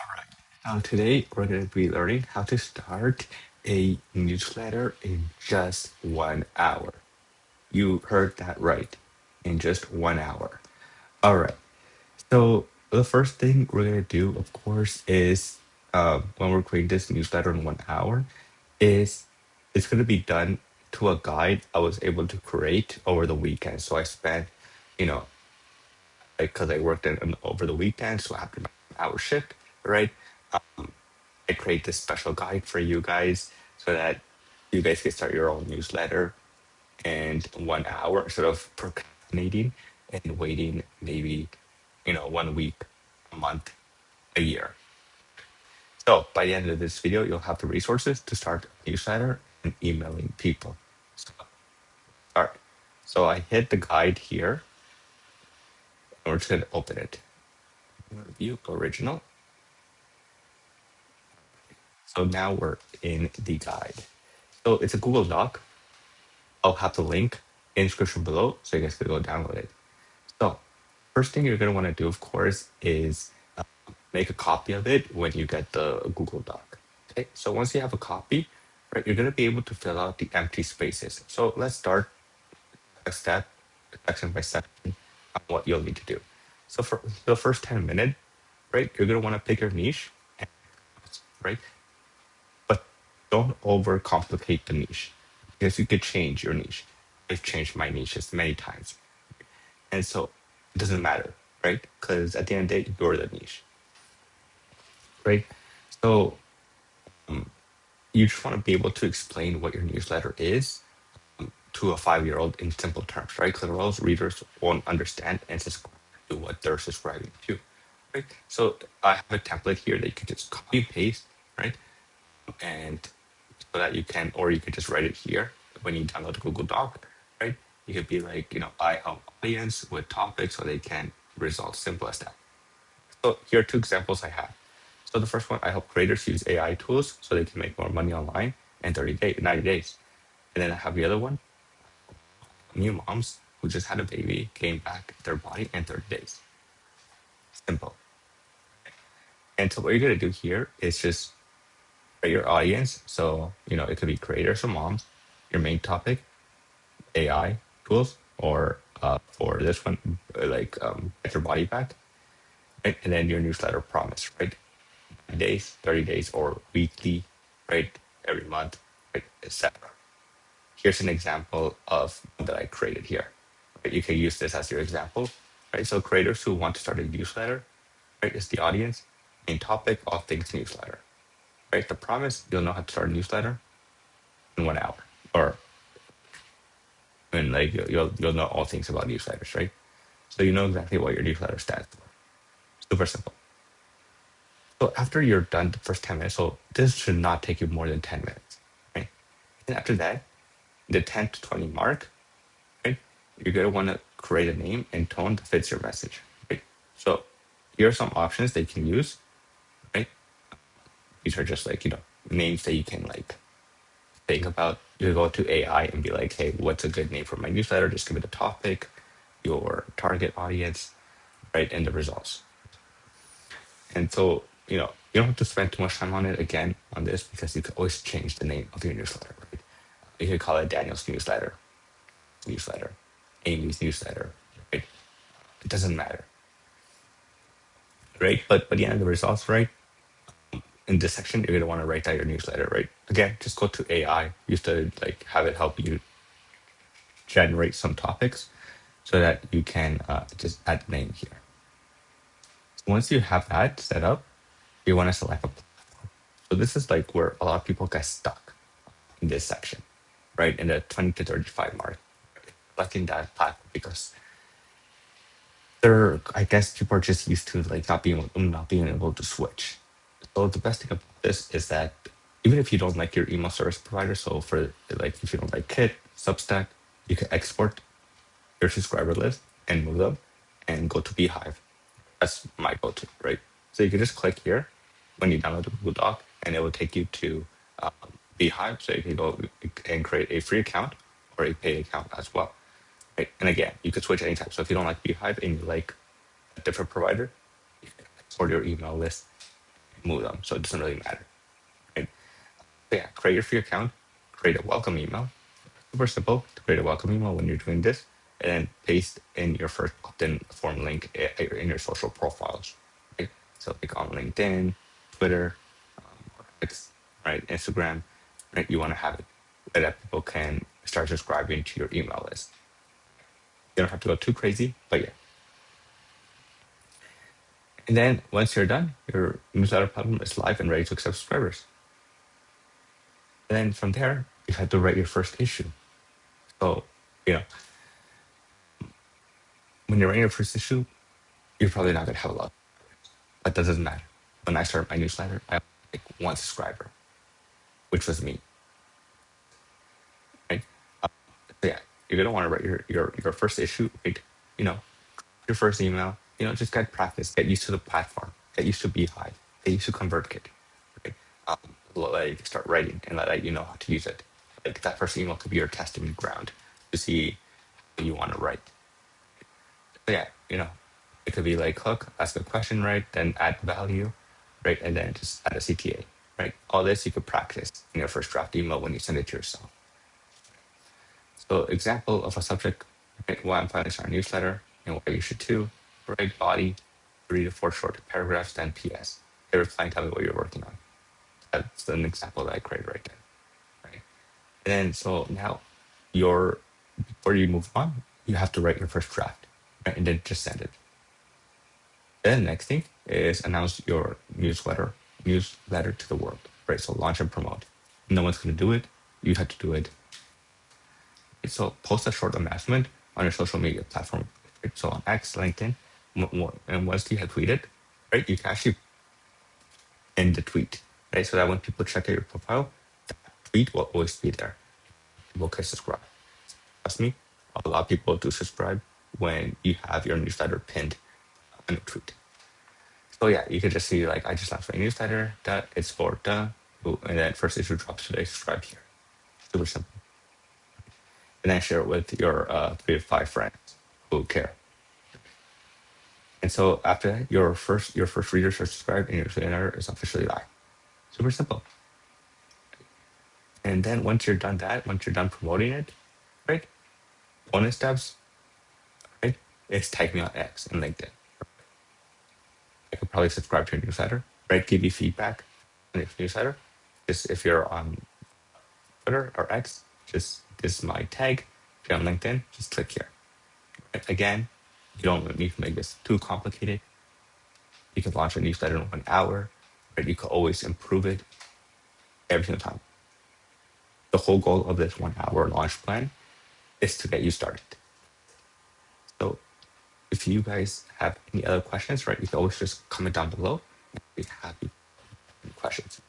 Right. Now, today we're going to be learning how to start a newsletter in just 1 hour. You heard that right, in just 1 hour. All right. So, the first thing we're going to do, of course, is when we're creating this newsletter in 1 hour, is it's going to be done to a guide I was able to create over the weekend. So, I spent, you know, because I worked over the weekend, so after my hour shift, right? I create this special guide for you guys so that you guys can start your own newsletter in 1 hour instead of procrastinating and waiting maybe, 1 week, a month, a year. So by the end of this video, you'll have the resources to start a newsletter and emailing people. So, all right. So I hit the guide here, and we're just going to open it. View original. So now we're in the guide. So it's a Google Doc. I'll have the link in description below so you guys can go download it. So first thing you're going to want to do, of course, is make a copy of it when you get the Google Doc. Okay, so once you have a copy, right, you're going to be able to fill out the empty spaces. So let's start a step, section by section, on what you'll need to do. So for the first 10 minutes, right, you're going to want to pick your niche, right? But don't overcomplicate the niche because you could change your niche. I've changed my niches many times. And so it doesn't matter, right? Because at the end of the day, you're the niche, right? So you just want to be able to explain what your newsletter is to a 5-year-old in simple terms, right? Because else readers won't understand and subscribe to what they're subscribing to, right? So I have a template here that you can just copy and paste, right? And so that you can, or you could just write it here when you download the Google Doc, right? You could be like, I help audience with topics so they can resolve simple as that. So here are two examples I have. So the first one, I help creators use AI tools so they can make more money online in 90 days. And then I have the other one, new moms who just had a baby, gain back their body in 30 days. Simple. And so what you're gonna do here is just write your audience. So, it could be creators or moms, your main topic, AI tools, or for this one, get your body back, right? And then your newsletter promise, right? Days, 30 days, or weekly, right? Every month, right? Etc. Here's an example of one that I created here. Right? You can use this as your example, right? So creators who want to start a newsletter, right, is the audience. Main topic, all things newsletter, right? The promise, you'll know how to start a newsletter in 1 hour, or you'll know all things about newsletters, right? So you know exactly what your newsletter stands for. Super simple. So after you're done the first 10 minutes, so this should not take you more than 10 minutes, right? And after that, the 10 to 20 mark, right? You're gonna want to create a name and tone that fits your message, right? So here are some options that you can use, right? These are just names that you can think about. You go to AI and be like, hey, what's a good name for my newsletter? Just give it a topic, your target audience, right, and the results. And so, you don't have to spend too much time on it again on this because you can always change the name of your newsletter, right? You could call it Daniel's newsletter, Amy's newsletter, right? It doesn't matter, right? But by the end of the results, right? In this section, you're gonna want to write out your newsletter, right? Again, just go to AI, use to have it help you generate some topics so that you can just add the name here. So once you have that set up, you want to select a platform. So this is where a lot of people get stuck in this section, right? In the 20 to 35 mark, selecting that platform because I guess people are just used to not being able to switch. So the best thing about this is that even if you don't like your email service provider, so for if you don't like Kit, Substack, you can export your subscriber list and move them and go to Beehive. That's my go-to, right? So you can just click here when you download the Google Doc, and it will take you to Beehive. So you can go and create a free account or a paid account as well. Right? And again, you could switch anytime. So if you don't like Beehive and you like a different provider, you can export your email list move them, so it doesn't really matter. Right? So yeah, create your free account, create a welcome email. Super simple to create a welcome email when you're doing this, and then paste in your first opt-in form link in your social profiles. Right? So like on LinkedIn, Twitter, X, right, Instagram, right? You want to have it so that people can start subscribing to your email list. You don't have to go too crazy, but yeah. And then once you're done, your newsletter platform is live and ready to accept subscribers. And then from there, you have to write your first issue. So, you know, when you're writing your first issue, you're probably not going to have a lot, but that doesn't matter. When I started my newsletter, I had like one subscriber, which was me, right? So yeah, you're going to want to write your first issue, right? You know, your first email, just get practice, get used to the platform, get used to Beehive, get used to ConvertKit. Okay? Like start writing and let you know how to use it. Like that first email could be your testing ground to see what you want to write. So yeah, it could be like hook, ask a question, right? Then add value, right? And then just add a CTA, right? All this you could practice in your first draft email when you send it to yourself. So example of a subject, right? Why I'm planning to start a newsletter and why you should too. Right? Body, 3 to 4 short paragraphs, then PS. Hey, reply, tell me what you're working on. That's an example that I created right there. Right. And then so now before you move on, you have to write your first draft. Right? And then just send it. Then next thing is announce your newsletter to the world. Right. So launch and promote. No one's gonna do it. You have to do it. So post a short announcement on your social media platform. Right? So on X, LinkedIn, and once you have tweeted, right, you can actually end the tweet, right? So that when people check out your profile, that tweet will always be there. People can subscribe. Trust me, a lot of people do subscribe when you have your newsletter pinned on a tweet. So yeah, you could just see like I just launched my newsletter. It's for and then first issue drops today. Subscribe here. Super simple. And then share it with your 3 to 5 friends who care. And so after that, your first readers are subscribed and your newsletter is officially live. Super simple. And then once you're done promoting it, right? Bonus steps, right? Is tag me on X and LinkedIn. I could probably subscribe to your newsletter, right? Give you feedback on your newsletter. Just if you're on Twitter or X, just this is my tag. If you're on LinkedIn, just click here. Right? Again, you don't need to make this too complicated. You can launch a newsletter in 1 hour, right? You could always improve it every single time. The whole goal of this 1 hour launch plan is to get you started. So if you guys have any other questions, right, you can always just comment down below. I'd be happy to answer questions.